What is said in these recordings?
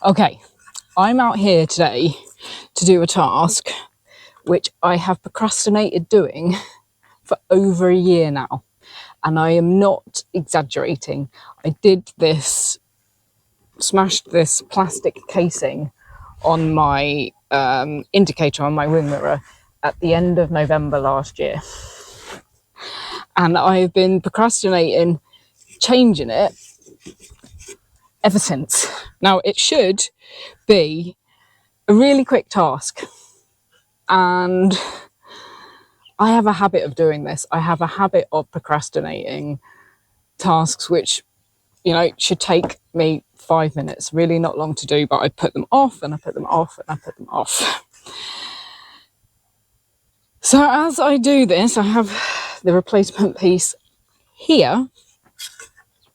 Okay, I'm out here today to do a task which I have procrastinated doing for over a year now. And I am not exaggerating. I did this, smashed this plastic casing on my indicator on my wing mirror at the end of November last year. And I've been procrastinating changing it ever since. Now, it should be a really quick task. And I have a habit of doing this. I have a habit of procrastinating tasks which, should take me 5 minutes, really not long to do, but I put them off and I put them off and I put them off. So as I do this, I have the replacement piece here.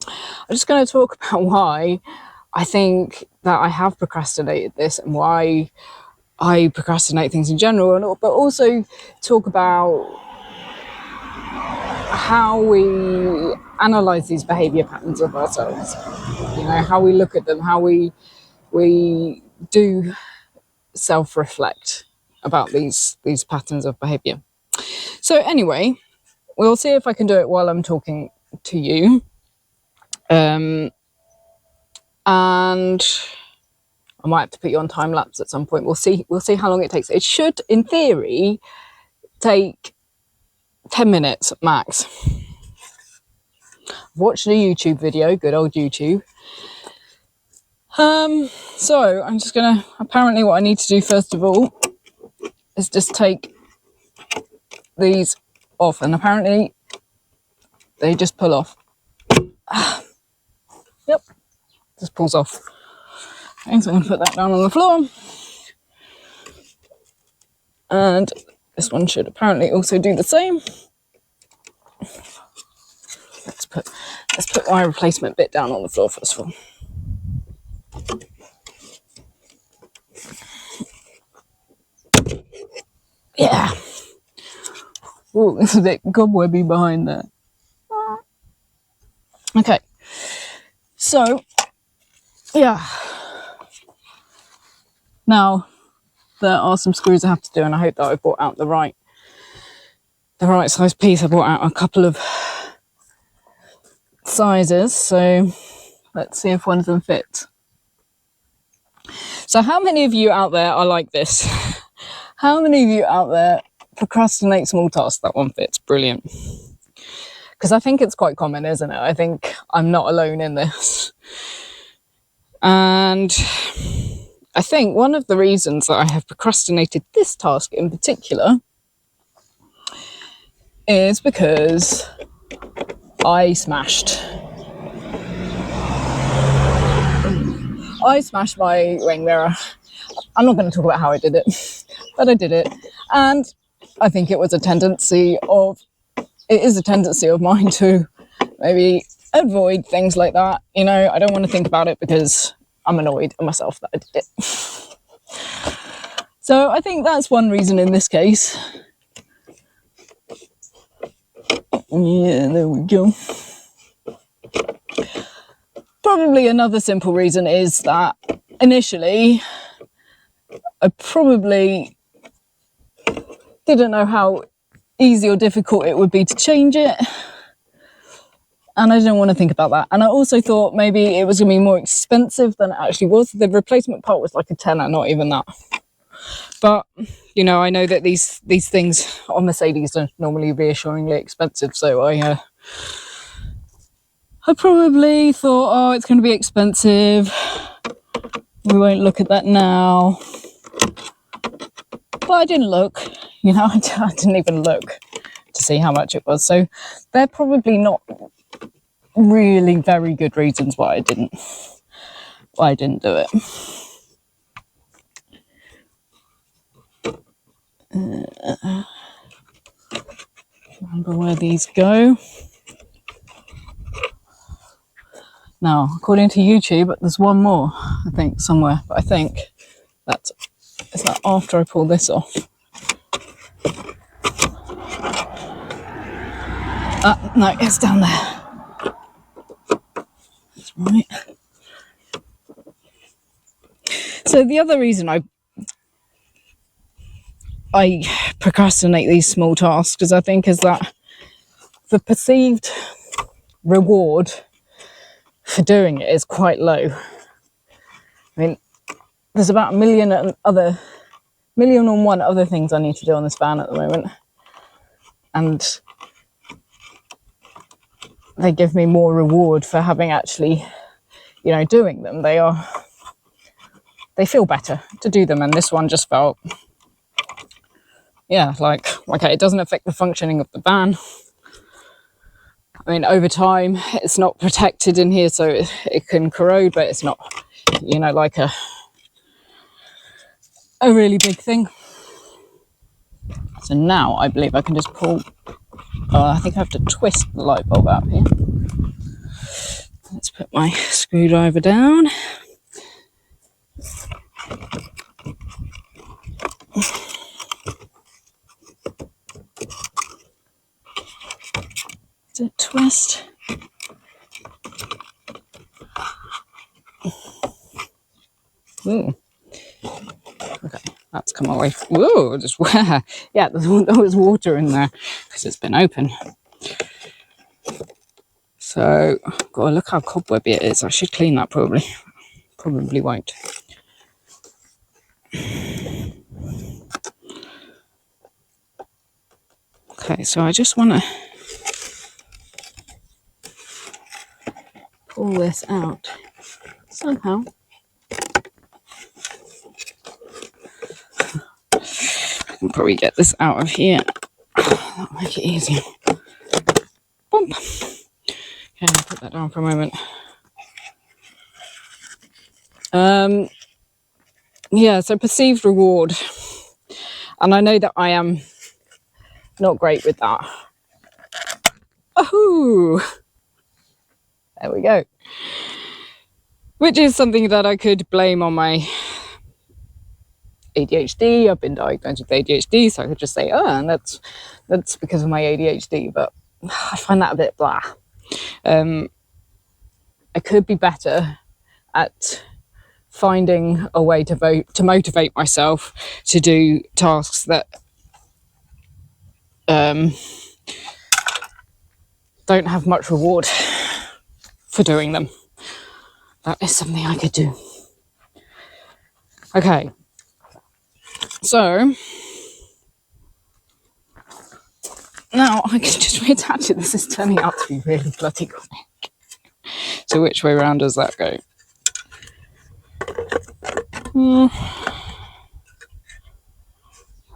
I'm just going to talk about why I think that I have procrastinated this and why I procrastinate things in general, but also talk about how we analyze these behavior patterns of ourselves, how we look at them, how we do self-reflect about these patterns of behavior. So anyway, we'll see if I can do it while I'm talking to you. And I might have to put you on time lapse at some point. We'll see how long it takes. It should, in theory, take 10 minutes max. I've watched a YouTube video, good old YouTube. So I'm just gonna, apparently what I need to do first of all is just take these off, and apparently they just pull off. Yep, just pulls off. Okay, so I'm gonna put that down on the floor. And this one should apparently also do the same. Let's put my replacement bit down on the floor first of all. Yeah. Oh, it's a bit cobwebby behind there. Okay. So, yeah. Now, there are some screws I have to do, and I hope that I brought out the right size piece. I brought out a couple of sizes, so let's see if one of them fits. So how many of you out there are like this? How many of you out there procrastinate small tasks? That one fits. Brilliant. Because I think it's quite common, isn't it? I think I'm not alone in this. And I think one of the reasons that I have procrastinated this task in particular is because I smashed my wing mirror. I'm not going to talk about how I did it, but I did it. And I think it is a tendency of mine to maybe avoid things like that. I don't want to think about it because I'm annoyed at myself that I did it. So I think that's one reason in this case. Yeah, there we go. Probably another simple reason is that initially I probably didn't know how easy or difficult it would be to change it, and I didn't want to think about that. And I also thought maybe it was going to be more expensive than it actually was. The replacement part was like a tenner, not even that. But I know that these things on Mercedes are normally reassuringly expensive, so I probably thought, oh, it's going to be expensive, we won't look at that now. But I didn't look, I didn't even look to see how much it was. So they're probably not really very good reasons why I didn't do it. Remember where these go. Now, according to YouTube, there's one more, I think, somewhere. But I think is that after I pull this off. No, it's down there. That's right. So the other reason I procrastinate these small tasks, is I think, is that the perceived reward for doing it is quite low. I mean, there's about a million and one other things I need to do on this van at the moment, and they give me more reward for having actually, doing them. They feel better to do them, and this one just felt, like, okay, it doesn't affect the functioning of the van. I mean, over time, it's not protected in here, so it can corrode, but it's not, like a really big thing. So now I believe I can just pull, I think I have to twist the light bulb out here. Let's put my screwdriver down. To twist. Ooh. Okay, that's come away. Whoa, just yeah, there was water in there because it's been open. So, gotta look how cobwebby it is. I should clean that probably. Probably won't. Okay, so I just want to pull this out somehow. I can probably get this out of here. That'll make it easier. Bump. Okay, I'll put that down for a moment. Yeah, so perceived reward. And I know that I am not great with that. Oh, there we go. Which is something that I could blame on my ADHD. I've been diagnosed with ADHD, so I could just say, and that's because of my ADHD, but I find that a bit blah. I could be better at finding a way to motivate myself to do tasks that don't have much reward for doing them. That is something I could do. Okay, so now I can just reattach it. This is turning out to be really bloody quick. So which way around does that go?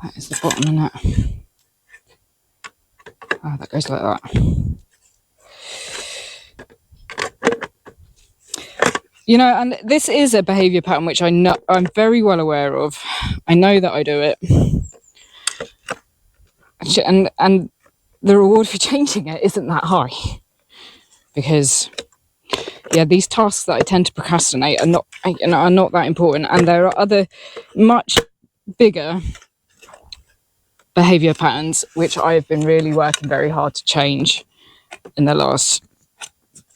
That is the bottom of that. Oh, that goes like that. And this is a behaviour pattern which I'm very well aware of. I know that I do it. And the reward for changing it isn't that high. Because, these tasks that I tend to procrastinate are not that important. And there are other much bigger behaviour patterns which I've been really working very hard to change in the last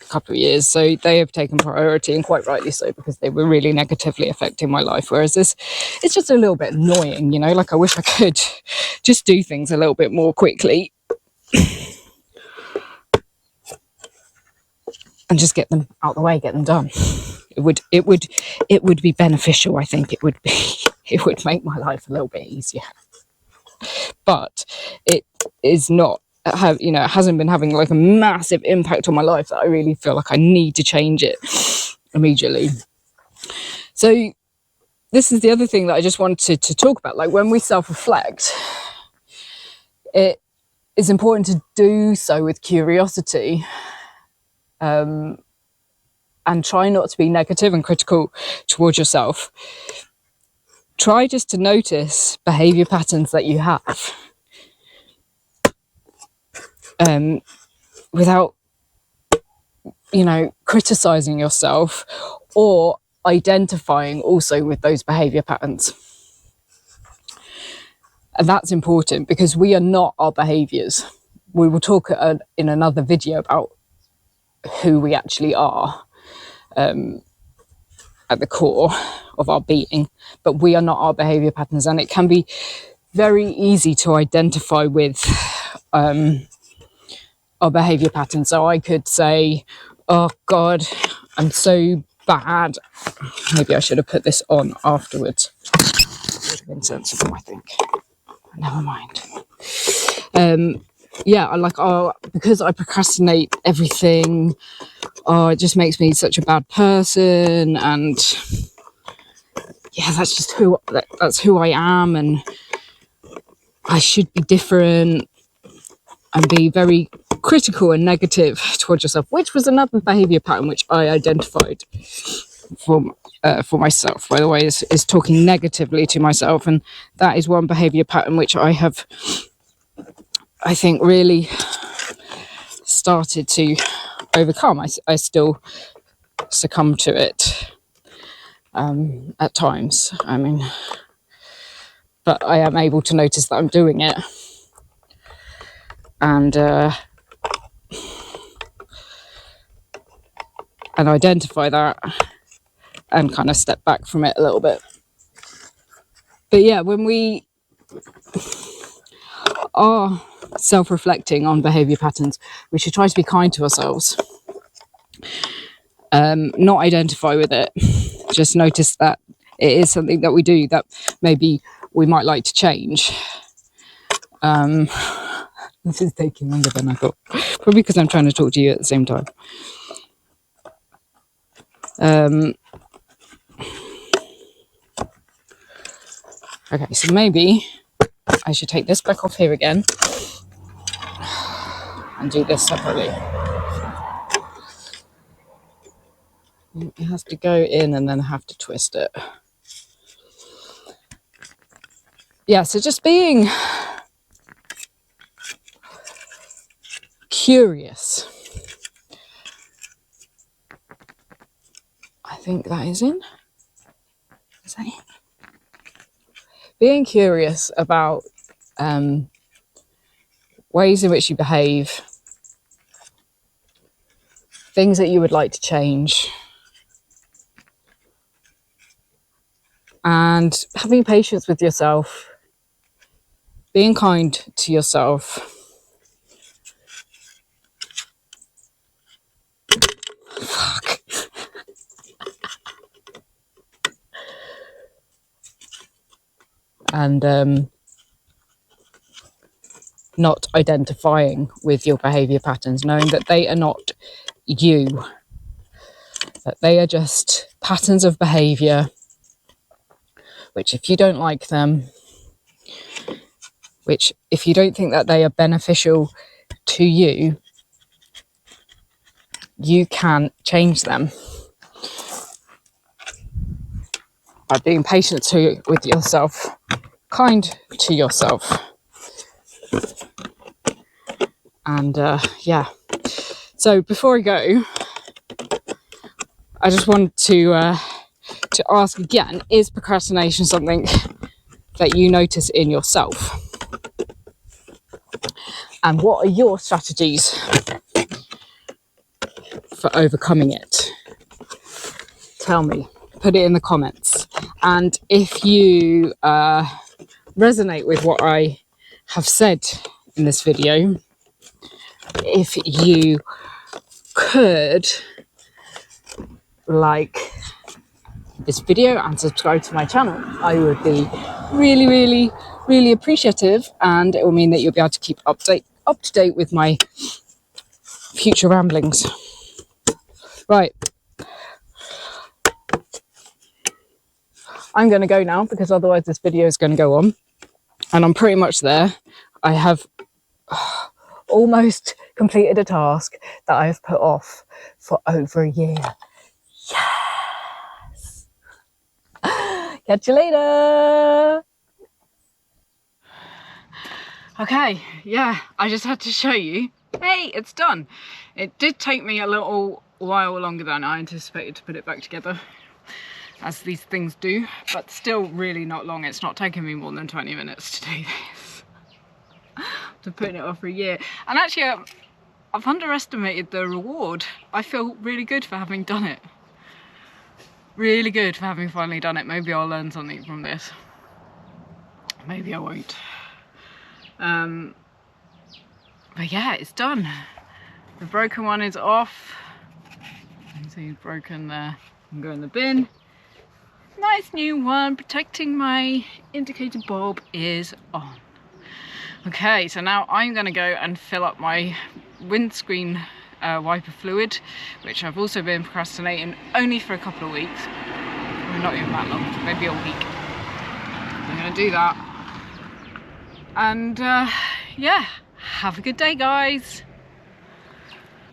couple of years. So they have taken priority, and quite rightly so, because they were really negatively affecting my life. Whereas this, it's just a little bit annoying, like I wish I could just do things a little bit more quickly and just get them out the way, get them done. It would be beneficial. I think it would make my life a little bit easier. But it is not. It hasn't been having like a massive impact on my life that I really feel like I need to change it immediately. So this is the other thing that I just wanted to talk about. Like, when we self-reflect, it is important to do so with curiosity, and try not to be negative and critical towards yourself. Try just to notice behaviour patterns that you have. Without, criticizing yourself, or identifying also with those behavior patterns. And that's important, because we are not our behaviors. We will talk in another video about who we actually are at the core of our being, but we are not our behavior patterns. And it can be very easy to identify with our behavior patterns. So I could say, oh God, I'm so bad. Maybe I should have put this on afterwards. It would have been sensible, I think. Never mind. Yeah, I like, oh, because I procrastinate everything, oh, it just makes me such a bad person, and yeah, that's just that's who I am, and I should be different, and be very critical and negative towards yourself, which was another behavior pattern which I identified for myself, by the way, is talking negatively to myself. And that is one behavior pattern which I have, I think, really started to overcome. I still succumb to it at times. I mean, but I am able to notice that I'm doing it, and identify that and kind of step back from it a little bit. But yeah, when we are self-reflecting on behavior patterns, we should try to be kind to ourselves, not identify with it, just notice that it is something that we do that maybe we might like to change. This is taking longer than I thought, probably because I'm trying to talk to you at the same time. Okay, so maybe I should take this back off here again and do this separately. It has to go in and then I have to twist it. Yeah, so just being curious. I think that is in. Is that in? Being curious about ways in which you behave, things that you would like to change, and having patience with yourself, being kind to yourself. Fuck. And not identifying with your behavior patterns, knowing that they are not you, that they are just patterns of behavior, which if you don't like them, which if you don't think that they are beneficial to you, you can change them by being patient with yourself, kind to yourself. And yeah, so before I go, I just want to ask again, is procrastination something that you notice in yourself? And what are your strategies for overcoming it? Tell me, put it in the comments. And if you resonate with what I have said in this video, if you could like this video and subscribe to my channel, I would be really, really, really appreciative, and it will mean that you'll be able to keep up to date with my future ramblings. Right, I'm going to go now because otherwise this video is going to go on, and I'm pretty much there. I have almost completed a task that I have put off for over a year. Yes! Catch you later! Okay, yeah, I just had to show you. Hey, it's done. It did take me a little while longer than I anticipated to put it back together, as these things do, but still really not long. It's not taking me more than 20 minutes to do this. To putting it off for a year. And actually, I've underestimated the reward. I feel really good for having done it. really good for having finally done it. Maybe I'll learn something from this. Maybe I won't. But yeah, it's done. The broken one is off. You can see broken there. I'm going in the bin. Nice new one protecting my indicator bulb is on. Okay, so now I'm going to go and fill up my windscreen wiper fluid, which I've also been procrastinating only for a couple of weeks. Well, not even that long, maybe a week. I'm going to do that. And yeah, have a good day, guys.